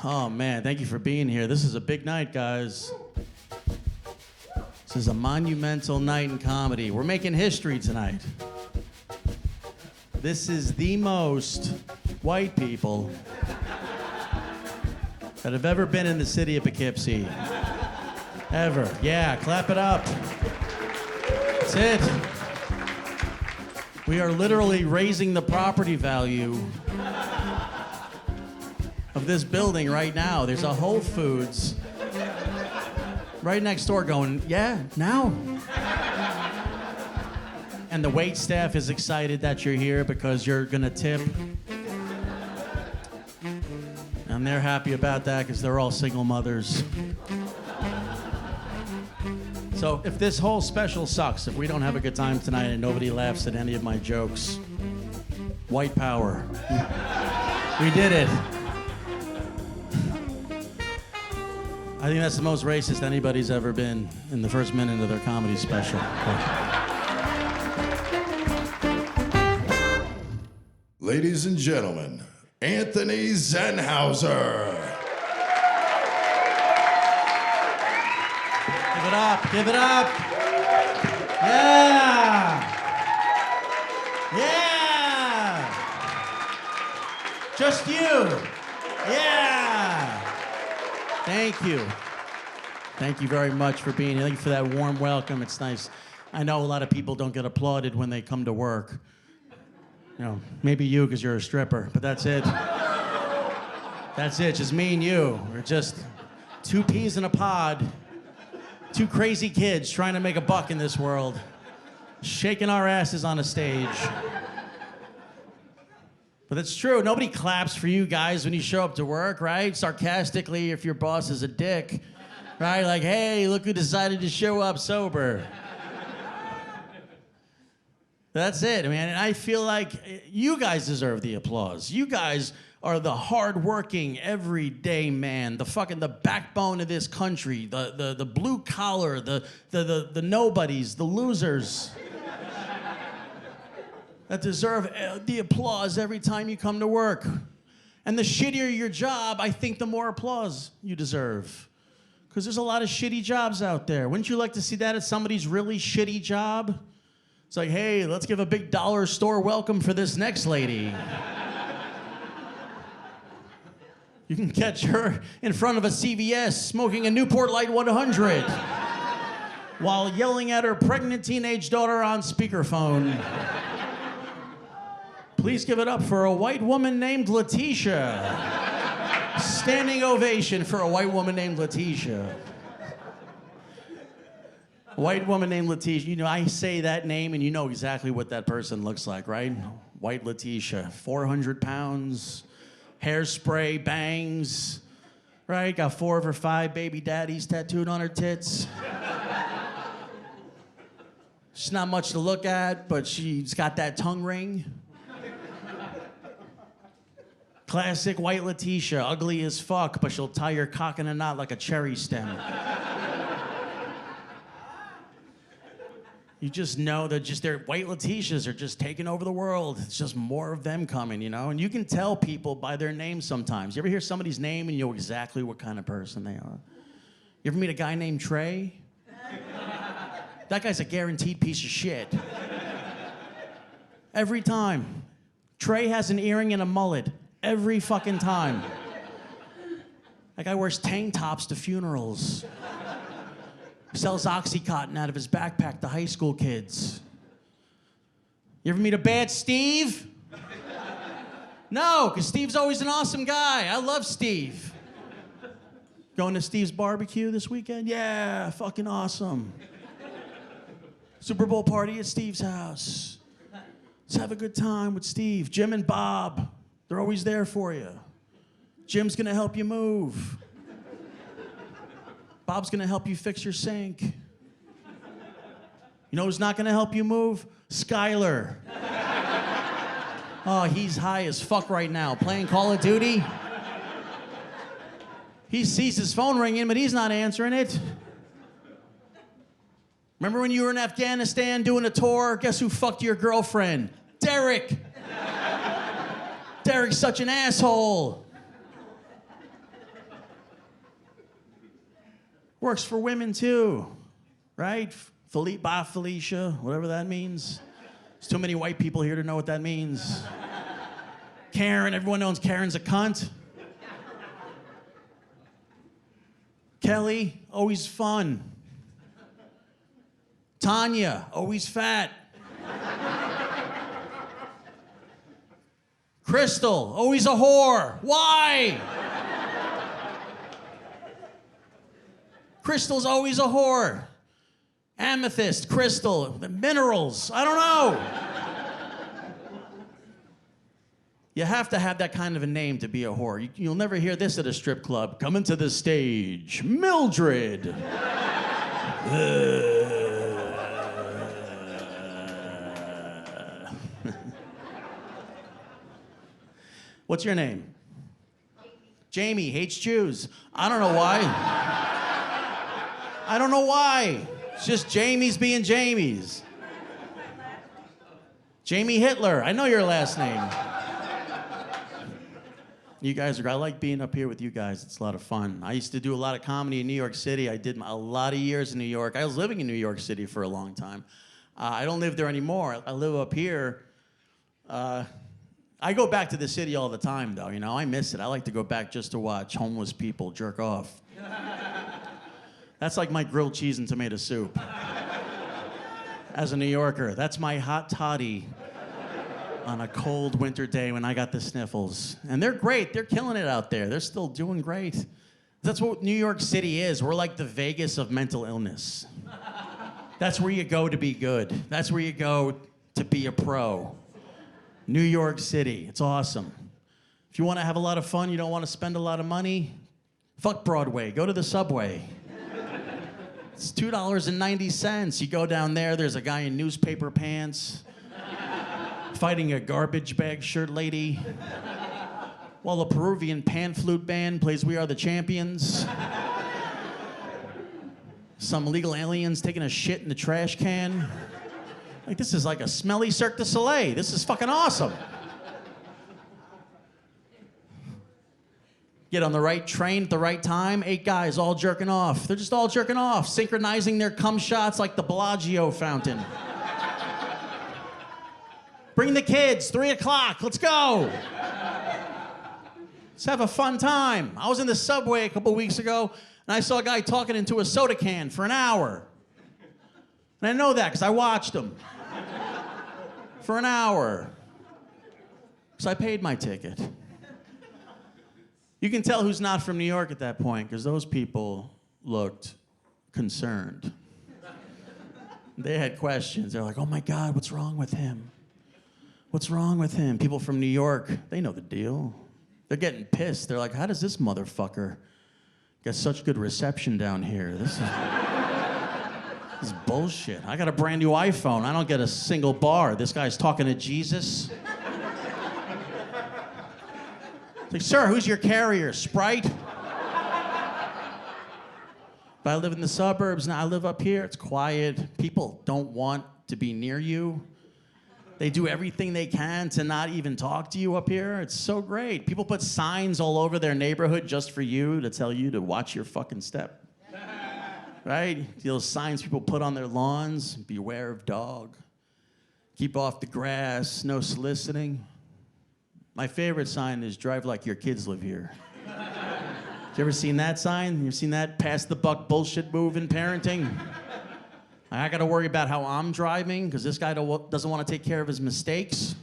Oh man, thank you for being here. This is a big night, guys. This is a monumental night in comedy. We're making history tonight. This is the most white people that have ever been in the city of Poughkeepsie. Ever. Yeah, clap it up. That's it. We are literally raising the property value of this building right now. There's a Whole Foods right next door going, yeah, now. And the wait staff is excited that you're here because you're gonna tip. And they're happy about that because they're all single mothers. So if this whole special sucks, if we don't have a good time tonight and nobody laughs at any of my jokes, white power. We did it. I think that's the most racist anybody's ever been in the first minute of their comedy special. Ladies and gentlemen, Anthony Zenhauser. Give it up, give it up. Yeah. Yeah. Just you. Yeah. Thank you. Thank you very much for being here. Thank you for that warm welcome. It's nice. I know a lot of people don't get applauded when they come to work. You know, maybe you because you're a stripper, but that's it. That's it, just me and you. We're just two peas in a pod, two crazy kids trying to make a buck in this world, shaking our asses on a stage. But it's true, nobody claps for you guys when you show up to work, right? Sarcastically, if your boss is a dick, right? Like, hey, look who decided to show up sober. That's it, man. And I feel like you guys deserve the applause. You guys are the hard-working, everyday man, the backbone of this country, the blue collar, the nobodies, the losers that deserve the applause every time you come to work. And the shittier your job, I think the more applause you deserve. Because there's a lot of shitty jobs out there. Wouldn't you like to see that at somebody's really shitty job? It's like, hey, let's give a big dollar store welcome for this next lady. You can catch her in front of a CVS smoking a Newport Light 100 while yelling at her pregnant teenage daughter on speakerphone. Please give it up for a white woman named Leticia. Standing ovation for a white woman named Leticia. A white woman named Leticia. You know, I say that name and you know exactly what that person looks like, right? White Leticia, 400 pounds, hairspray, bangs, right? Got 4 of her 5 baby daddies tattooed on her tits. She's not much to look at, but she's got that tongue ring. Classic white Leticia, ugly as fuck, but she'll tie your cock in a knot like a cherry stem. You just know that their white Leticias are just taking over the world. It's just more of them coming, you know? And you can tell people by their name sometimes. You ever hear somebody's name and you know exactly what kind of person they are? You ever meet a guy named Trey? That guy's a guaranteed piece of shit. Every time. Trey has an earring and a mullet. Every fucking time. That guy wears tank tops to funerals. Sells Oxycontin out of his backpack to high school kids. You ever meet a bad Steve? No, because Steve's always an awesome guy. I love Steve. Going to Steve's barbecue this weekend? Yeah, fucking awesome. Super Bowl party at Steve's house. Let's have a good time with Steve. Jim and Bob, they're always there for you. Jim's gonna help you move. Bob's gonna help you fix your sink. You know who's not gonna help you move? Skyler. Oh, he's high as fuck right now, playing Call of Duty. He sees his phone ringing, but he's not answering it. Remember when you were in Afghanistan doing a tour? Guess who fucked your girlfriend? Derek. Derek's such an asshole. Works for women too, right? Felicia, whatever that means. There's too many white people here to know what that means. Karen, everyone knows Karen's a cunt. Kelly, always fun. Tanya, always fat. Crystal, always a whore. Why? Crystal's always a whore. Amethyst, crystal, the minerals, I don't know. You have to have that kind of a name to be a whore. You'll never hear this at a strip club. Coming to the stage, Mildred. What's your name? Jamie hates Jews. I don't know why. I don't know why. It's just Jamie's being Jamie's. Jamie Hitler. I know your last name. You guys are, I like being up here with you guys. It's a lot of fun. I used to do a lot of comedy in New York City. I did a lot of years in New York. I was living in New York City for a long time. I don't live there anymore. I live up here. I go back to the city all the time, though. You know, I miss it. I like to go back just to watch homeless people jerk off. That's like my grilled cheese and tomato soup. As a New Yorker, that's my hot toddy on a cold winter day when I got the sniffles. And they're great. They're killing it out there. They're still doing great. That's what New York City is. We're like the Vegas of mental illness. That's where you go to be good. That's where you go to be a pro. New York City. It's awesome. If you want to have a lot of fun, you don't want to spend a lot of money, fuck Broadway. Go to the subway. It's $2.90. You go down there, there's a guy in newspaper pants fighting a garbage bag shirt lady while a Peruvian pan flute band plays We Are the Champions. Some illegal aliens taking a shit in the trash can. Like, this is like a smelly Cirque du Soleil. This is fucking awesome. Get on the right train at the right time, 8 guys all jerking off. They're just all jerking off, synchronizing their cum shots like the Bellagio fountain. Bring the kids, 3 o'clock, let's go. Let's have a fun time. I was in the subway a couple weeks ago, and I saw a guy talking into a soda can for an hour. And I know that because I watched him. For an hour. Because I paid my ticket. You can tell who's not from New York at that point, because those people looked concerned. They had questions. They're like, oh my God, what's wrong with him? What's wrong with him? People from New York, they know the deal. They're getting pissed. They're like, how does this motherfucker get such good reception down here? This is bullshit. I got a brand new iPhone. I don't get a single bar. This guy's talking to Jesus. It's like, sir, who's your carrier? Sprite? But I live in the suburbs, now I live up here. It's quiet. People don't want to be near you. They do everything they can to not even talk to you up here. It's so great. People put signs all over their neighborhood just for you to tell you to watch your fucking step. Right? Those signs people put on their lawns, beware of dog. Keep off the grass, no soliciting. My favorite sign is drive like your kids live here. You ever seen that sign? You seen that pass the buck bullshit move in parenting? I gotta worry about how I'm driving because this guy doesn't want to take care of his mistakes.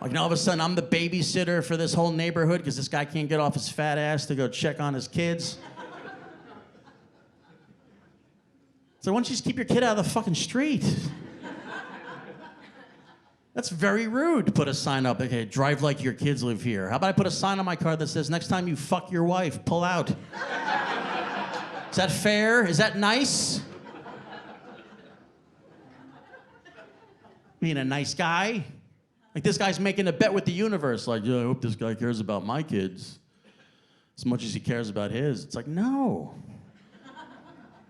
Like, now all of a sudden I'm the babysitter for this whole neighborhood because this guy can't get off his fat ass to go check on his kids. So why don't you just keep your kid out of the fucking street? That's very rude to put a sign up, okay, drive like your kids live here. How about I put a sign on my car that says, next time you fuck your wife, pull out. Is that fair? Is that nice? Being a nice guy? Like, this guy's making a bet with the universe. Like, yeah, I hope this guy cares about my kids as much as he cares about his. It's like, no.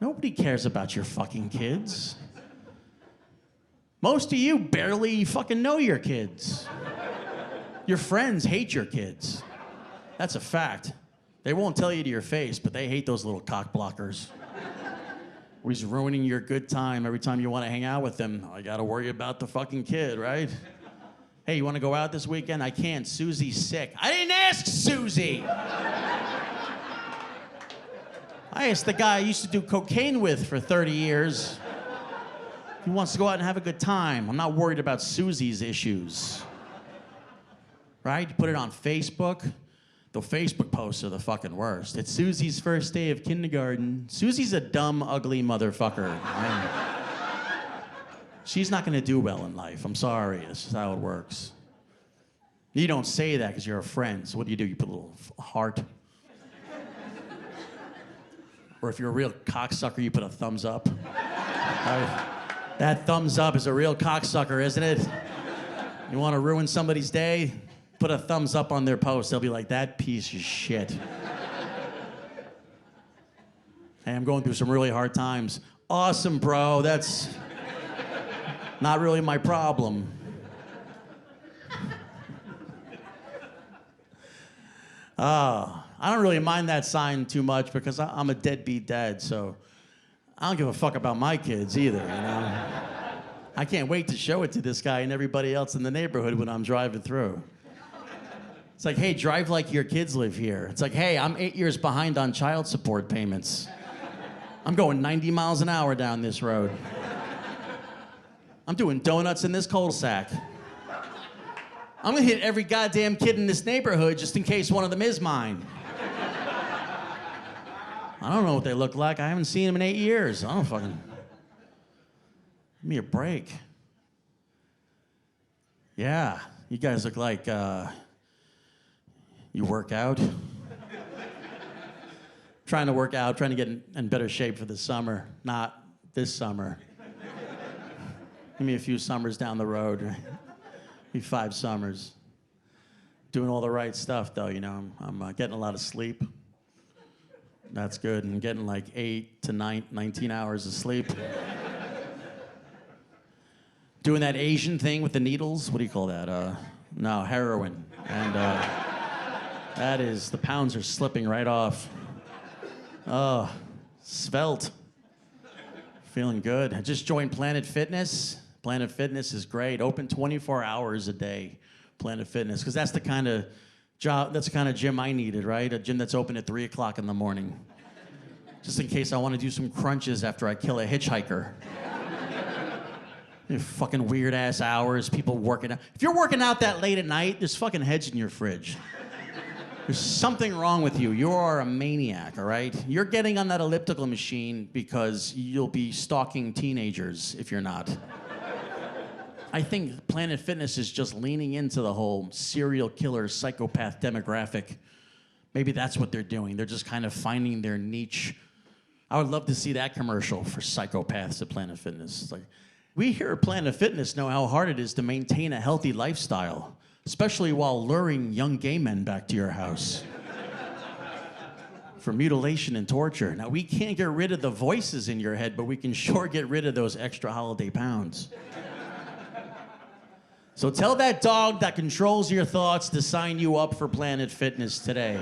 Nobody cares about your fucking kids. Most of you barely fucking know your kids. Your friends hate your kids. That's a fact. They won't tell you to your face, but they hate those little cock blockers. Always ruining your good time every time you want to hang out with them. I gotta worry about the fucking kid, right? Hey, you want to go out this weekend? I can't. Susie's sick. I didn't ask Susie. I asked the guy I used to do cocaine with for 30 years. He wants to go out and have a good time. I'm not worried about Susie's issues. Right? You put it on Facebook. The Facebook posts are the fucking worst. It's Susie's first day of kindergarten. Susie's a dumb, ugly motherfucker. She's not gonna do well in life. I'm sorry. That's just how it works. You don't say that because you're a friend. So what do? You put a little heart. Or if you're a real cocksucker, you put a thumbs up. That thumbs up is a real cocksucker, isn't it? You want to ruin somebody's day? Put a thumbs up on their post. They'll be like, that piece of shit. Hey, I'm going through some really hard times. Awesome, bro. That's not really my problem. I don't really mind that sign too much because I'm a deadbeat dad, so I don't give a fuck about my kids either, you know? I can't wait to show it to this guy and everybody else in the neighborhood when I'm driving through. It's like, hey, drive like your kids live here. It's like, hey, I'm 8 years behind on child support payments. I'm going 90 miles an hour down this road. I'm doing donuts in this cul-de-sac. I'm gonna hit every goddamn kid in this neighborhood just in case one of them is mine. I don't know what they look like. I haven't seen them in 8 years. I don't fucking... Give me a break. Yeah, you guys look like, you work out. Trying to work out, trying to get in better shape for the summer. Not this summer. Give me a few summers down the road, right? Maybe 5 summers. Doing all the right stuff, though, you know. I'm getting a lot of sleep. That's good. And getting like 8 to 19 hours of sleep. Doing that Asian thing with the needles. What do you call that? No, heroin. And that is, the pounds are slipping right off. Oh, svelte. Feeling good. I just joined Planet Fitness. Planet Fitness is great. Open 24 hours a day, Planet Fitness. Because that's the kind of job, that's the kind of gym I needed, right? A gym that's open at 3 o'clock in the morning. Just in case I want to do some crunches after I kill a hitchhiker. Fucking weird ass hours, people working out. If you're working out that late at night, there's fucking heads in your fridge. There's something wrong with you. You are a maniac, all right? You're getting on that elliptical machine because you'll be stalking teenagers if you're not. I think Planet Fitness is just leaning into the whole serial killer psychopath demographic. Maybe that's what they're doing. They're just kind of finding their niche. I would love to see that commercial for psychopaths at Planet Fitness. It's like, we here at Planet Fitness know how hard it is to maintain a healthy lifestyle, especially while luring young gay men back to your house for mutilation and torture. Now, we can't get rid of the voices in your head, but we can sure get rid of those extra holiday pounds. So tell that dog that controls your thoughts to sign you up for Planet Fitness today.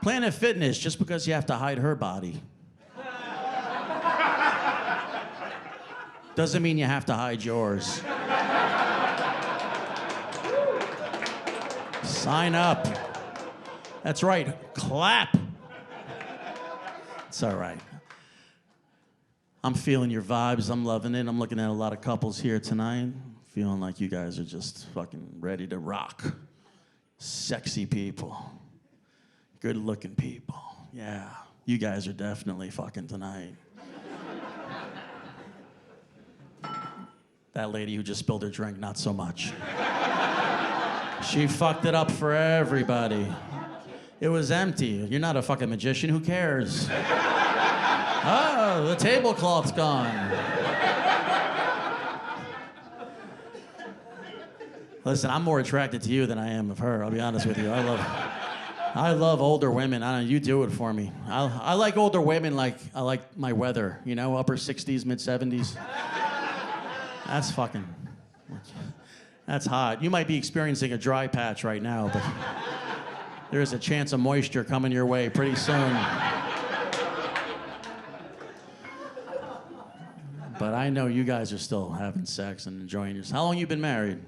Planet Fitness, just because you have to hide her body doesn't mean you have to hide yours. Sign up. That's right, clap. It's all right. I'm feeling your vibes. I'm loving it. I'm looking at a lot of couples here tonight. Feeling like you guys are just fucking ready to rock. Sexy people. Good-looking people. Yeah, you guys are definitely fucking tonight. That lady who just spilled her drink, not so much. She fucked it up for everybody. It was empty. You're not a fucking magician. Who cares? Oh, the tablecloth's gone. Listen, I'm more attracted to you than I am of her. I'll be honest with you. I love older women. I don't know, you do it for me. I like older women like I like my weather. You know, upper 60s, mid 70s. That's fucking. That's hot. You might be experiencing a dry patch right now, but There is a chance of moisture coming your way pretty soon. But I know you guys are still having sex and enjoying yourself. How long you been married?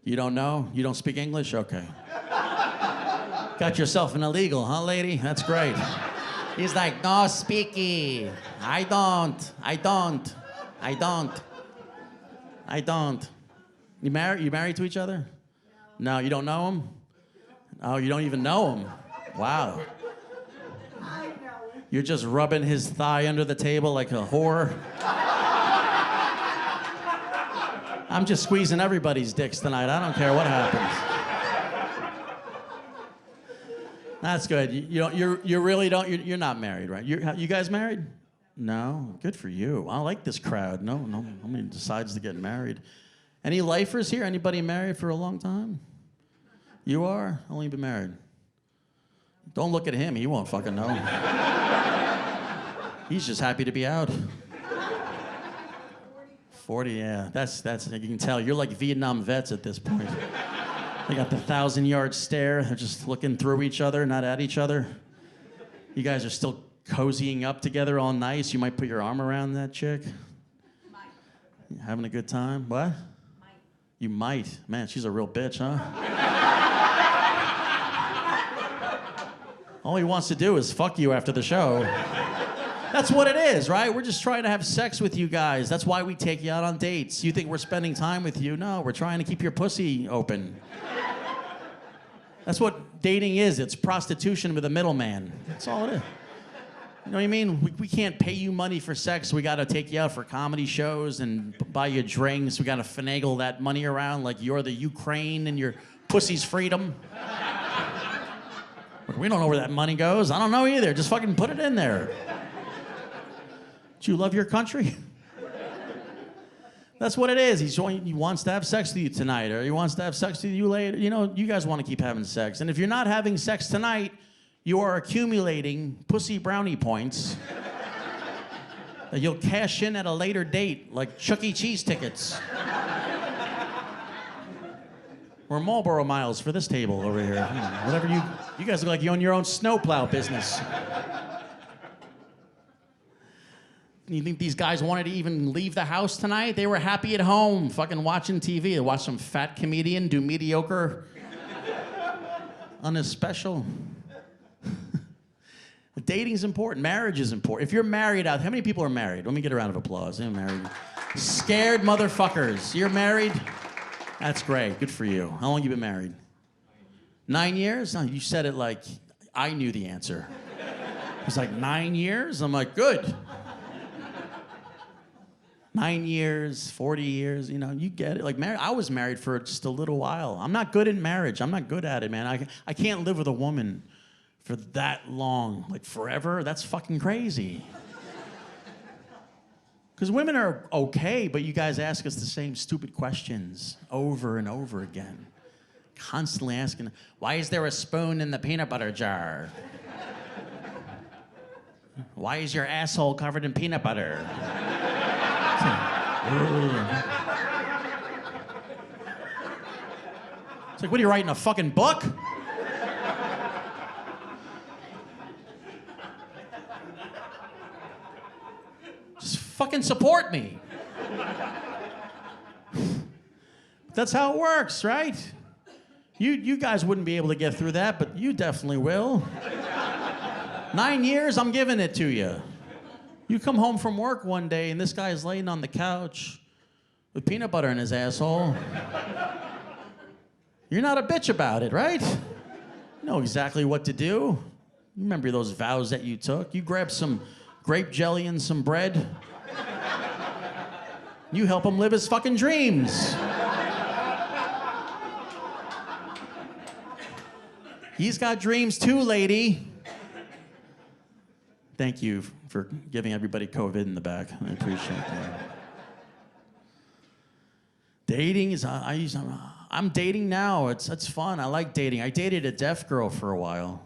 You don't know? You don't speak English? Okay. Got yourself an illegal, huh, lady? That's great. He's like, no speaky. I don't. You married to each other? No, you don't know him? Oh, you don't even know him? Wow. You're just rubbing his thigh under the table like a whore? I'm just squeezing everybody's dicks tonight. I don't care what happens. That's good. You really don't. You're not married, right? You guys married? No. Good for you. I like this crowd. No. I mean, decides to get married. Any lifers here? Anybody married for a long time? You are? How long you been married? Don't look at him. He won't fucking know. He's just happy to be out. 40, yeah. That's. You can tell you're like Vietnam vets at this point. They got the 1,000-yard stare. They're just looking through each other, not at each other. You guys are still cozying up together, all nice. You might put your arm around that chick. Might. You having a good time? What? Might. You might. Man, she's a real bitch, huh? All he wants to do is fuck you after the show. That's what it is, right? We're just trying to have sex with you guys. That's why we take you out on dates. You think we're spending time with you? No, we're trying to keep your pussy open. That's what dating is. It's prostitution with a middleman. That's all it is. You know what I mean? We can't pay you money for sex. We got to take you out for comedy shows and buy you drinks. We got to finagle that money around like you're the Ukraine and your pussy's freedom. We don't know where that money goes. I don't know either. Just fucking put it in there. Do you love your country? That's what it is. He wants to have sex with you tonight, or he wants to have sex with you later. You know, you guys want to keep having sex. And if you're not having sex tonight, you are accumulating pussy brownie points that you'll cash in at a later date, like Chuck E. Cheese tickets. Or Marlboro miles for this table over here. Whatever you guys look like you own your own snowplow business. You think these guys wanted to even leave the house tonight? They were happy at home, fucking watching TV. They watched some fat comedian do mediocre on his special. Dating's important. Marriage is important. If you're married out, how many people are married? Let me get a round of applause. They're married. Scared motherfuckers. You're married? That's great. Good for you. How long you been married? 9 years? No, you said it like I knew the answer. It was like 9 years? I'm like, good. 9 years, 40 years, you know, you get it. Like, I was married for just a little while. I'm not good at marriage. I'm not good at it, man. I can't live with a woman for that long, like forever. That's fucking crazy. Because women are okay, but you guys ask us the same stupid questions over and over again. Constantly asking, why is there a spoon in the peanut butter jar? Why is your asshole covered in peanut butter? It's like, what are you writing, a fucking book? Just fucking support me. That's how it works, right? You guys wouldn't be able to get through that, but you definitely will. 9 years, I'm giving it to you. You come home from work one day and this guy's laying on the couch with peanut butter in his asshole. You're not a bitch about it, right? You know exactly what to do. You remember those vows that you took. You grab some grape jelly and some bread. You help him live his fucking dreams. He's got dreams too, lady. Thank you for giving everybody COVID in the back. I appreciate that. Dating is, I'm dating now. It's fun. I like dating. I dated a deaf girl for a while.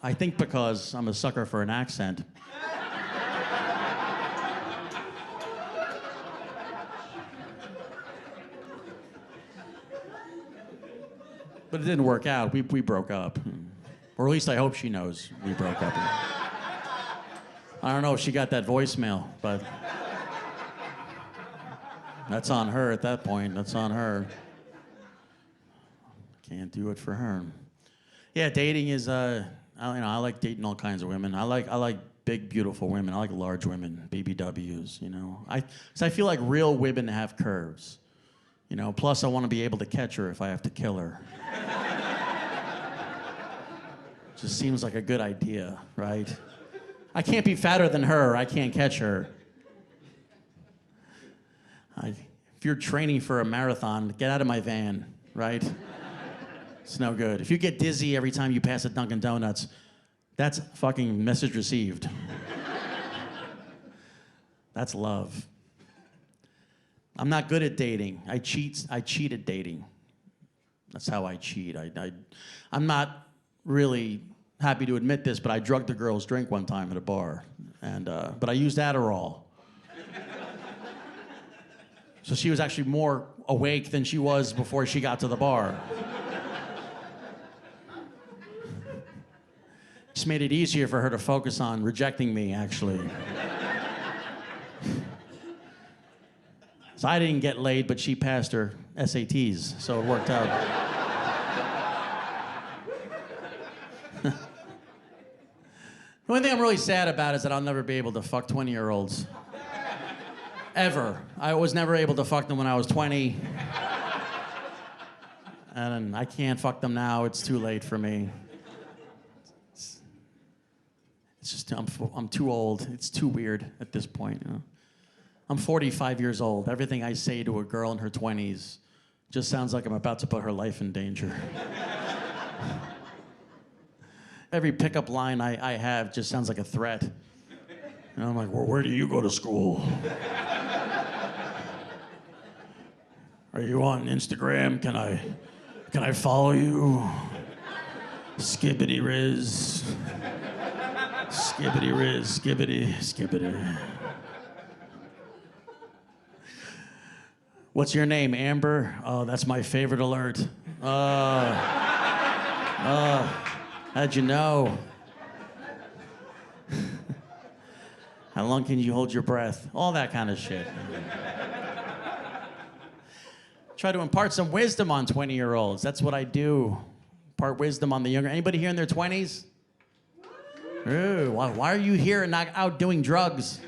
I think because I'm a sucker for an accent. But it didn't work out. We broke up. Or at least I hope she knows we broke up. I don't know if she got that voicemail, but that's on her at that point. That's on her. Can't do it for her. Yeah, dating is, I like dating all kinds of women. I like big, beautiful women. I like large women, BBWs, you know. So I feel like real women have curves, you know. Plus, I want to be able to catch her if I have to kill her. Just seems like a good idea, right? I can't be fatter than her. I can't catch her. If you're training for a marathon, get out of my van, right? It's no good. If you get dizzy every time you pass a Dunkin' Donuts, that's fucking message received. That's love. I'm not good at dating. I cheat at dating. That's how I cheat. I'm not really happy to admit this, but I drugged a girl's drink one time at a bar, but I used Adderall. So she was actually more awake than she was before she got to the bar. Just made it easier for her to focus on rejecting me, actually. So I didn't get laid, but she passed her SATs, so it worked out. The only thing I'm really sad about is that I'll never be able to fuck 20-year-olds. Ever. I was never able to fuck them when I was 20. And I can't fuck them now. It's too late for me. It's just, I'm too old. It's too weird at this point. You know? I'm 45 years old. Everything I say to a girl in her 20s just sounds like I'm about to put her life in danger. Every pickup line I have just sounds like a threat. And I'm like, well, where do you go to school? Are you on Instagram? Can I follow you? Skibbity Riz. Skibbity Riz. Skibbity. What's your name, Amber? Oh, that's my favorite alert. How'd you know? How long can you hold your breath? All that kind of shit. Try to impart some wisdom on 20-year-olds. That's what I do. Impart wisdom on the younger. Anybody here in their 20s? Ooh, why are you here and not out doing drugs?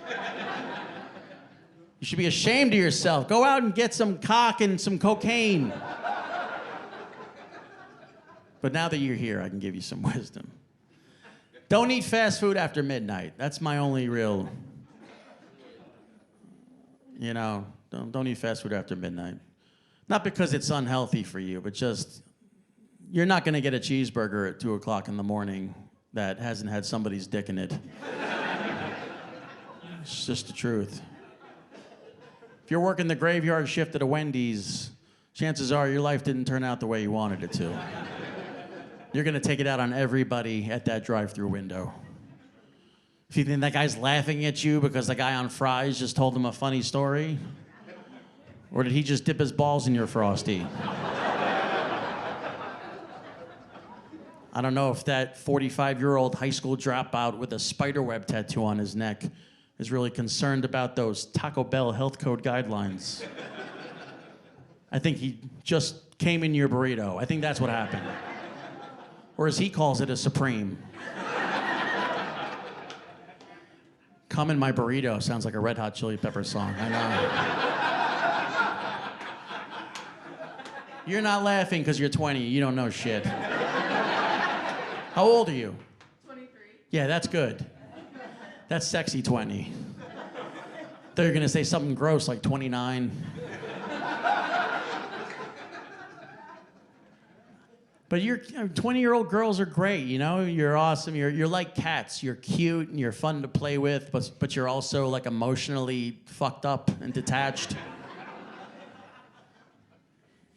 You should be ashamed of yourself. Go out and get some cock and some cocaine. But now that you're here, I can give you some wisdom. Don't eat fast food after midnight. That's my only real, don't eat fast food after midnight. Not because it's unhealthy for you, but just, you're not gonna get a cheeseburger at 2 o'clock in the morning that hasn't had somebody's dick in it. It's just the truth. If you're working the graveyard shift at a Wendy's, chances are your life didn't turn out the way you wanted it to. You're gonna take it out on everybody at that drive-through window. If you think that guy's laughing at you because the guy on fries just told him a funny story, or did he just dip his balls in your Frosty? I don't know if that 45-year-old high school dropout with a spiderweb tattoo on his neck is really concerned about those Taco Bell health code guidelines. I think he just came in your burrito. I think that's what happened. Or as he calls it, a Supreme. Come in my burrito sounds like a Red Hot Chili Pepper song. I know. You're not laughing because you're 20. You don't know shit. How old are you? 23. Yeah, that's good. That's sexy 20. Thought you were gonna say something gross like 29. But 20-year-old girls are great, you know? You're awesome. You're like cats. You're cute and you're fun to play with, but you're also like emotionally fucked up and detached.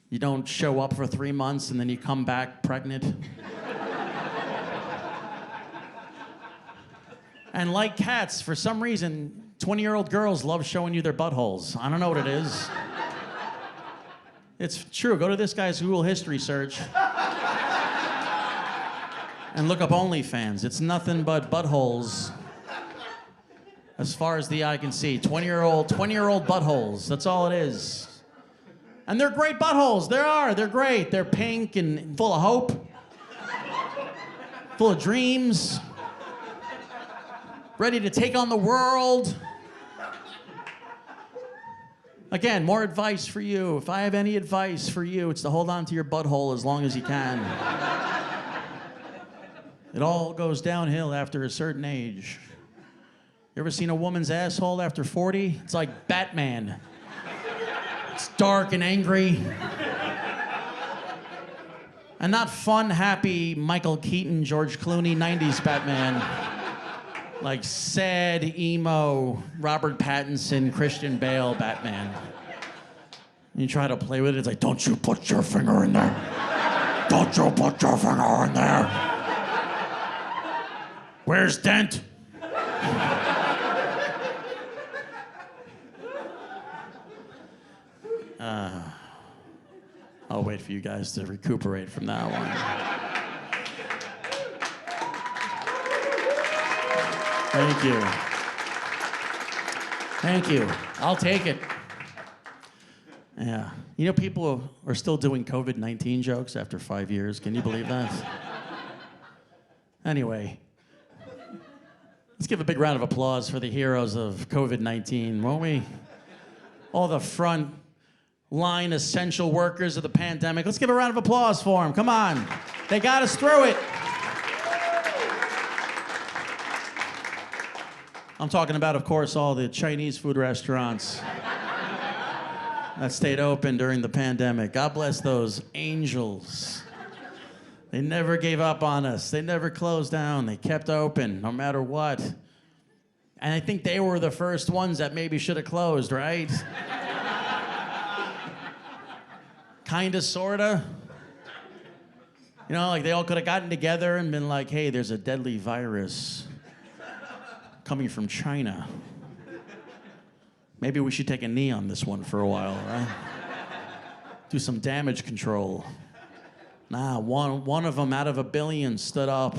You don't show up for 3 months and then you come back pregnant. And like cats, for some reason, 20-year-old girls love showing you their buttholes. I don't know what it is. It's true. Go to this guy's Google history search. and look up OnlyFans. It's nothing but buttholes. As far as the eye can see, 20-year-old buttholes. That's all it is. And they're great buttholes. They're great. They're pink and full of hope, full of dreams, ready to take on the world. Again, more advice for you. If I have any advice for you, it's to hold on to your butthole as long as you can. It all goes downhill after a certain age. You ever seen a woman's asshole after 40? It's like Batman. It's dark and angry. And not fun, happy Michael Keaton, George Clooney, 90s Batman. Like sad, emo, Robert Pattinson, Christian Bale Batman. You try to play with it, it's like, don't you put your finger in there. Don't you put your finger in there. Where's Dent? I'll wait for you guys to recuperate from that one. Thank you. Thank you. I'll take it. Yeah. You know, people are still doing COVID-19 jokes after 5 years. Can you believe that? Anyway, let's give a big round of applause for the heroes of COVID-19, won't we? All the front line essential workers of the pandemic. Let's give a round of applause for them. Come on. They got us through it. I'm talking about, of course, all the Chinese food restaurants that stayed open during the pandemic. God bless those angels. They never gave up on us. They never closed down. They kept open no matter what. And I think they were the first ones that maybe should have closed, right? Kinda, sorta. You know, like they all could have gotten together and been like, hey, there's a deadly virus coming from China. Maybe we should take a knee on this one for a while, right? Do some damage control. Nah, one of them out of a billion stood up.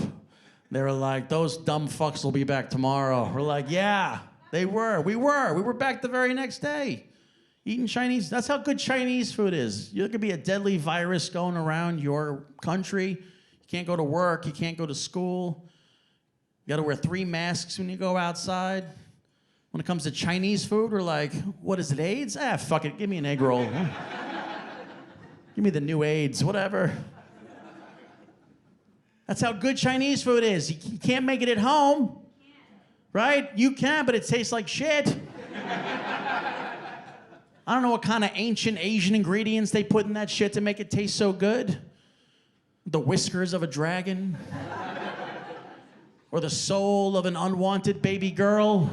They were like, those dumb fucks will be back tomorrow. We're like, yeah, they were. We were back the very next day. Eating Chinese, that's how good Chinese food is. There could be a deadly virus going around your country. You can't go to work, you can't go to school. You gotta wear 3 masks when you go outside. When it comes to Chinese food, we're like, what is it, AIDS? Ah, fuck it, give me an egg roll. Give me the new AIDS, whatever. That's how good Chinese food is. You can't make it at home, right? You can, but it tastes like shit. I don't know what kind of ancient Asian ingredients they put in that shit to make it taste so good. The whiskers of a dragon. Or the soul of an unwanted baby girl.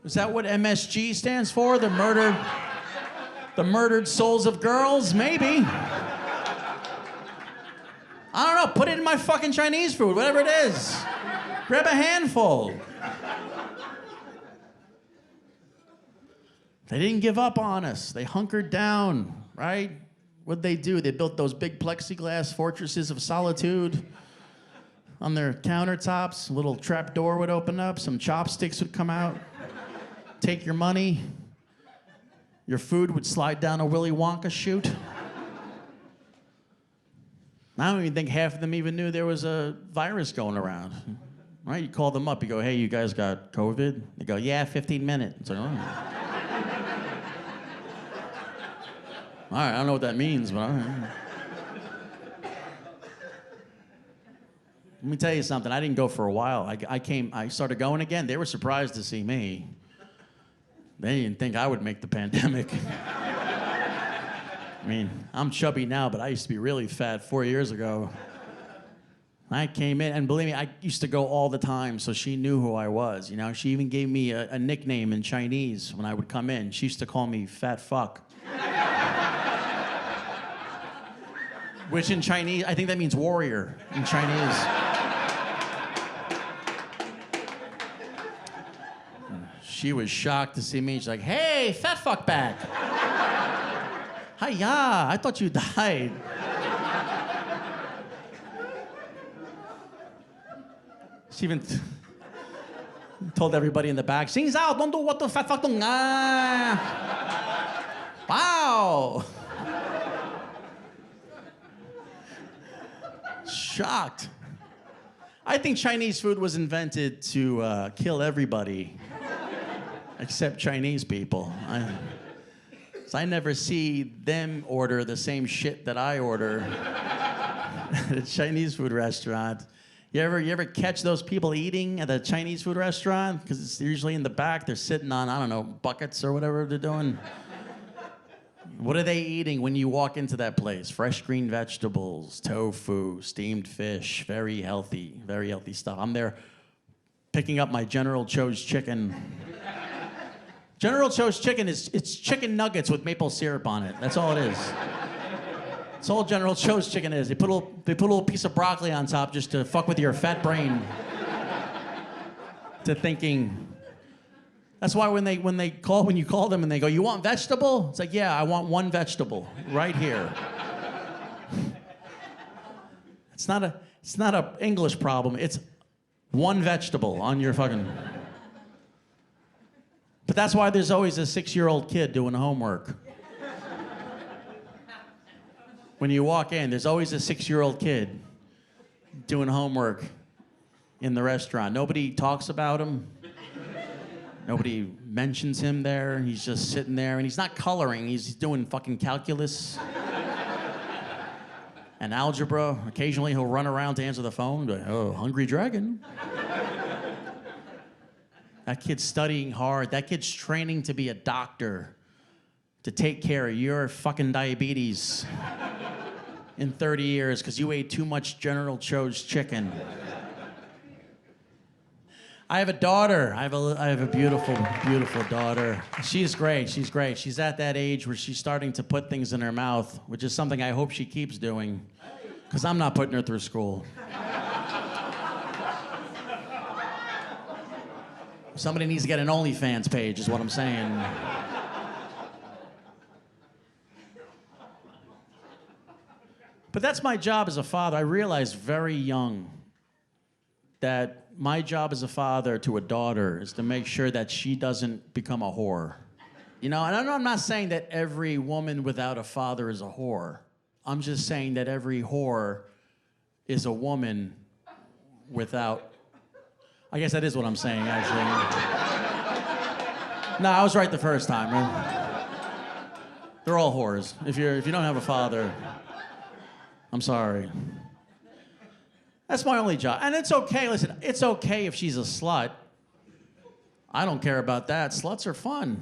Is that what MSG stands for? The murdered souls of girls? Maybe. I don't know, put it in my fucking Chinese food, whatever it is. Grab a handful. They didn't give up on us. They hunkered down, right? What'd they do? They built those big plexiglass fortresses of solitude on their countertops. A little trap door would open up, some chopsticks would come out, take your money. Your food would slide down a Willy Wonka chute. I don't even think half of them even knew there was a virus going around. Right? You call them up, you go, hey, you guys got COVID? They go, yeah, 15 minutes. It's like, oh. All right, I don't know what that means, but all right. Let me tell you something, I didn't go for a while. I started going again. They were surprised to see me. They didn't think I would make the pandemic. I mean, I'm chubby now, but I used to be really fat 4 years ago. I came in, and believe me, I used to go all the time, so she knew who I was. You know, she even gave me a nickname in Chinese when I would come in. She used to call me Fat Fuck. Which in Chinese, I think that means warrior in Chinese. She was shocked to see me. She's like, hey, Fat Fuck back. Hiya, I thought you died. She even told everybody in the back, "Sing out, don't do what the fuck dong Wow. Shocked. I think Chinese food was invented to kill everybody except Chinese people. So I never see them order the same shit that I order at a Chinese food restaurant. You ever catch those people eating at a Chinese food restaurant? Because it's usually in the back. They're sitting on, I don't know, buckets or whatever they're doing. What are they eating when you walk into that place? Fresh green vegetables, tofu, steamed fish, very healthy stuff. I'm there picking up my General Tso's chicken. General Tso's chicken it's chicken nuggets with maple syrup on it. That's all it is. That's all General Tso's chicken is. They put a little piece of broccoli on top just to fuck with your fat brain to thinking. That's why when you call them and they go, "You want vegetable?" It's like, "Yeah, I want one vegetable right here." It's not a English problem. It's one vegetable on your fucking. But that's why there's always a 6-year-old kid doing homework. When you walk in, there's always a 6-year-old kid doing homework in the restaurant. Nobody talks about him. Nobody mentions him there. He's just sitting there, and he's not coloring. He's doing fucking calculus and algebra. Occasionally, he'll run around to answer the phone. Go, "Oh, hungry dragon." That kid's studying hard. That kid's training to be a doctor, to take care of your fucking diabetes in 30 years because you ate too much General Tso's chicken. I have a daughter. I have a beautiful, beautiful daughter. She's great. She's great. She's at that age where she's starting to put things in her mouth, which is something I hope she keeps doing, because I'm not putting her through school. Somebody needs to get an OnlyFans page, is what I'm saying. But that's my job as a father. I realized very young that my job as a father to a daughter is to make sure that she doesn't become a whore. You know, and I'm not saying that every woman without a father is a whore. I'm just saying that every whore is a woman without... I guess that is what I'm saying, actually. No, I was right the first time. Right? They're all whores. If you don't have a father, I'm sorry. That's my only job. And it's okay, listen, it's okay if she's a slut. I don't care about that. Sluts are fun.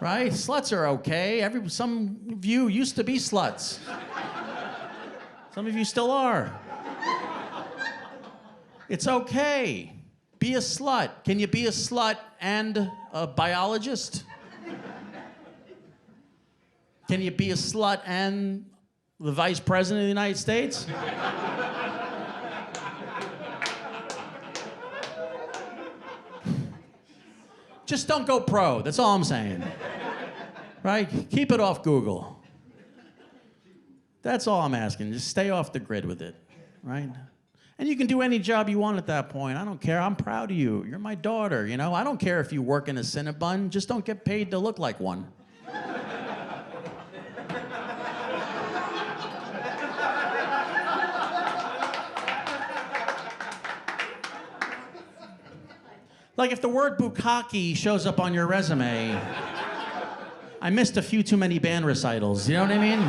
Right? Sluts are okay. Some of you used to be sluts. Some of you still are. It's okay. Be a slut. Can you be a slut and a biologist? Can you be a slut and the vice president of the United States? Just don't go pro. That's all I'm saying. Right? Keep it off Google. That's all I'm asking. Just stay off the grid with it. Right? And you can do any job you want at that point. I don't care. I'm proud of you. You're my daughter, you know? I don't care if you work in a Cinnabon. Just don't get paid to look like one. Like if the word bukkake shows up on your resume, I missed a few too many band recitals. You know what I mean?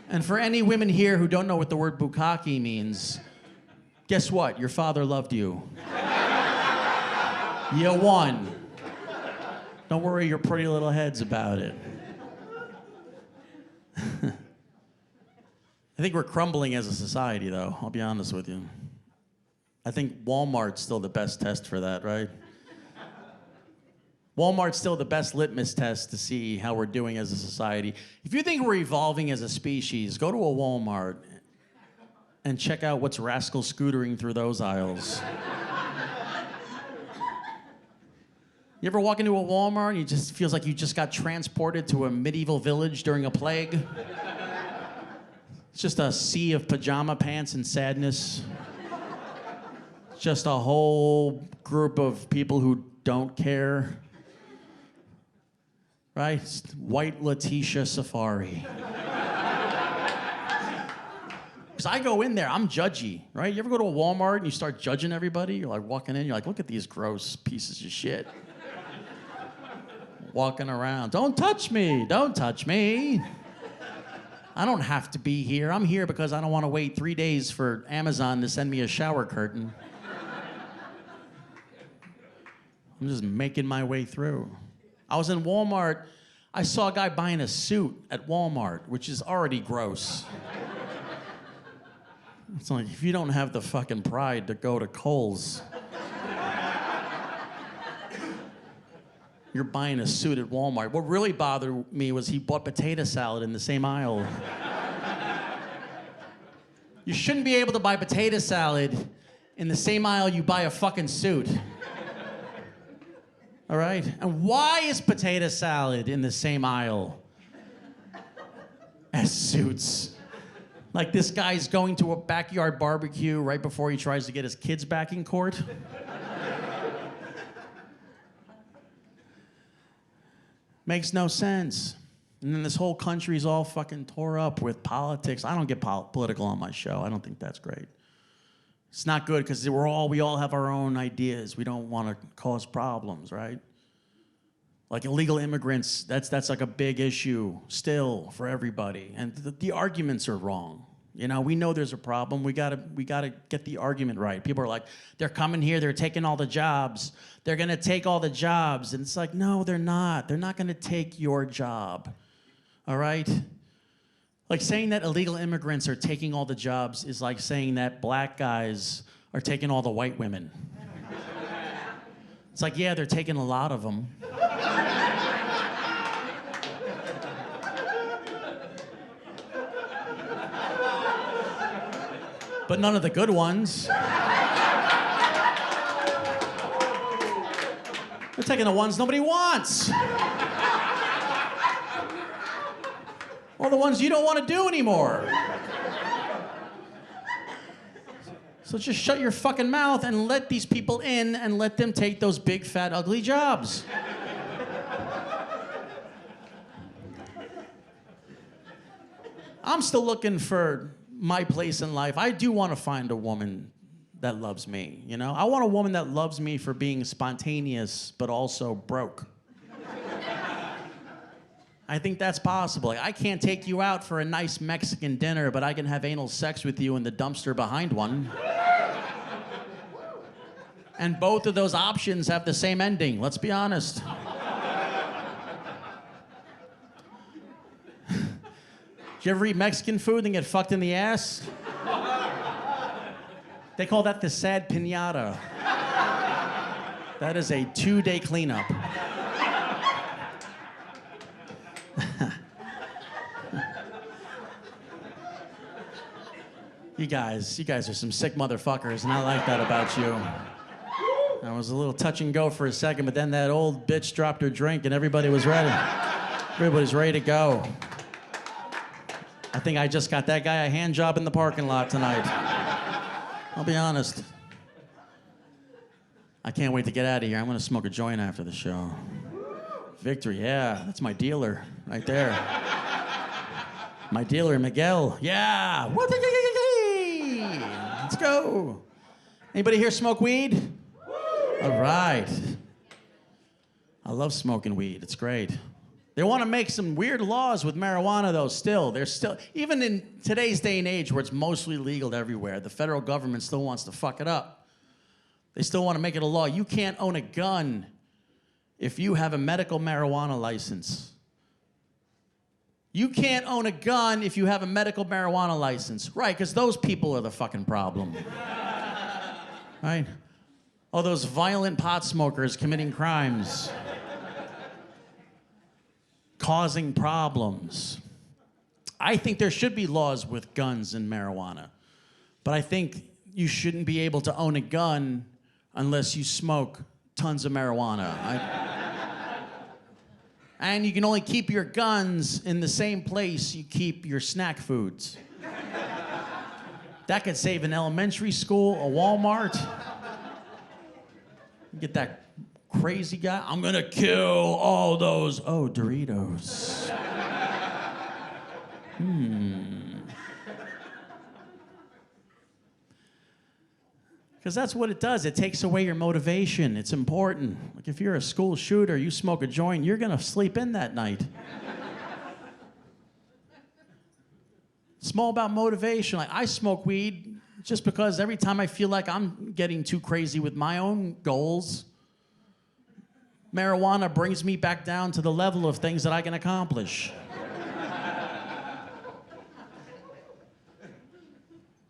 And for any women here who don't know what the word bukkake means, guess what? Your father loved you. You won. Don't worry your pretty little heads about it. I think we're crumbling as a society, though. I'll be honest with you. I think Walmart's still the best test for that, right? Walmart's still the best litmus test to see how we're doing as a society. If you think we're evolving as a species, go to a Walmart and check out what's rascal scootering through those aisles. You ever walk into a Walmart and you just feels like you just got transported to a medieval village during a plague? It's just a sea of pajama pants and sadness. Just a whole group of people who don't care. Right? It's white Leticia safari. Because I go in there, I'm judgy, right? You ever go to a Walmart and you start judging everybody? You're like walking in, you're like, look at these gross pieces of shit. Walking around, don't touch me, don't touch me. I don't have to be here. I'm here because I don't want to wait 3 days for Amazon to send me a shower curtain. I'm just making my way through. I was in Walmart, I saw a guy buying a suit at Walmart, which is already gross. It's like, if you don't have the fucking pride to go to Kohl's, you're buying a suit at Walmart. What really bothered me was he bought potato salad in the same aisle. You shouldn't be able to buy potato salad in the same aisle you buy a fucking suit. All right? And why is potato salad in the same aisle as suits? Like this guy's going to a backyard barbecue right before he tries to get his kids back in court. Makes no sense. And then this whole country's all fucking tore up with politics. I don't get political on my show. I don't think that's great. It's not good because we all have our own ideas. We don't want to cause problems, right? Like illegal immigrants, that's like a big issue still for everybody. And the arguments are wrong. You know, we know there's a problem. We gotta get the argument right. People are like, they're coming here, they're taking all the jobs. They're gonna take all the jobs. And it's like, no, they're not. They're not gonna take your job. All right? Like saying that illegal immigrants are taking all the jobs is like saying that black guys are taking all the white women. It's like, yeah, they're taking a lot of them. But none of the good ones. They're taking the ones nobody wants. Or the ones you don't want to do anymore. So just shut your fucking mouth and let these people in and let them take those big, fat, ugly jobs. I'm still looking for my place in life. I do want to find a woman that loves me, you know? I want a woman that loves me for being spontaneous, but also broke. I think that's possible. Like, I can't take you out for a nice Mexican dinner, but I can have anal sex with you in the dumpster behind one. And both of those options have the same ending, let's be honest. Did you ever eat Mexican food and get fucked in the ass? They call that the sad piñata. That is a 2-day cleanup. You guys are some sick motherfuckers, and I like that about you. I was a little touch and go for a second, but then that old bitch dropped her drink and everybody was ready. Everybody's ready to go. I think I just got that guy a hand job in the parking lot tonight. I'll be honest. I can't wait to get out of here. I'm gonna smoke a joint after the show. Victory, yeah, that's my dealer right there. My dealer, Miguel, yeah. Let's go. Anybody here smoke weed? All right. I love smoking weed, it's great. They want to make some weird laws with marijuana, though, still. They're still, even in today's day and age where it's mostly legal everywhere, the federal government still wants to fuck it up. They still want to make it a law. You can't own a gun if you have a medical marijuana license. You can't own a gun if you have a medical marijuana license. Right, because those people are the fucking problem. Right? All those violent pot smokers committing crimes. Causing problems. I think there should be laws with guns and marijuana. But I think you shouldn't be able to own a gun unless you smoke tons of marijuana. And you can only keep your guns in the same place you keep your snack foods. That could save an elementary school, a Walmart. Get that crazy guy. I'm gonna kill all those, Doritos. Because that's what it does. It takes away your motivation. It's important. Like if you're a school shooter, you smoke a joint, you're gonna sleep in that night. It's more about motivation. Like I smoke weed just because every time I feel like I'm getting too crazy with my own goals, marijuana brings me back down to the level of things that I can accomplish.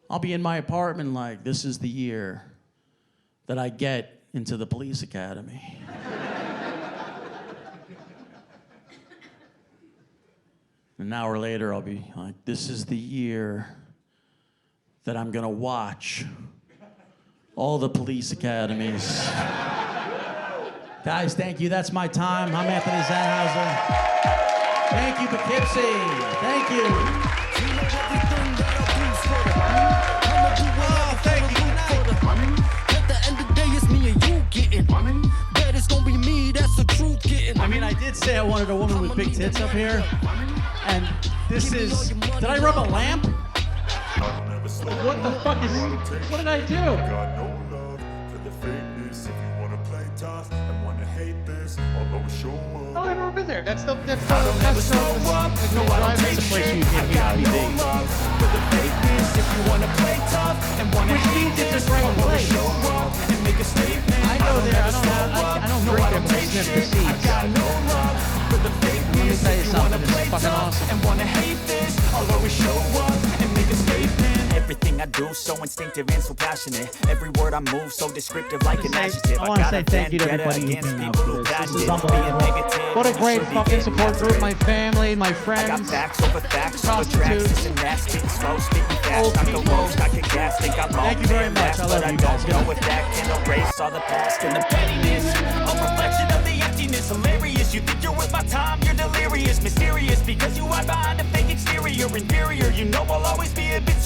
I'll be in my apartment like, this is the year that I get into the police academy. An hour later, I'll be like, this is the year that I'm gonna watch all the police academies. Guys, thank you. That's my time. I'm Anthony Zenhauser. Thank you, Poughkeepsie. Thank you. I mean, I did say I wanted a woman with big tits up here, and this is... Did I rub a lamp? What the fuck is... What did I do? Oh, I've never been there. That's the place where you get here. Which means it's a great place. I go there. I don't drink there, but I sniff the seeds. Let me tell you something. It's fucking awesome. Everything I do, so instinctive and so passionate. Every word I move, so descriptive like an adjective. I want to say thank you to everybody who came out for this. This is unbelievable. What a great fucking support group. My family, my friends, I got facts over facts, prostitutes, and that spitting slow, spitting fast. Knock the roads, I can gas, think I'm Thank you very much. I love you guys. But I don't know if that can erase all the past and the pettiness. A reflection of the emptiness, hilarious. You think you're worth my time, you're delirious, mysterious, because you hide behind a fake exterior, inferior. You know I'll always be a bit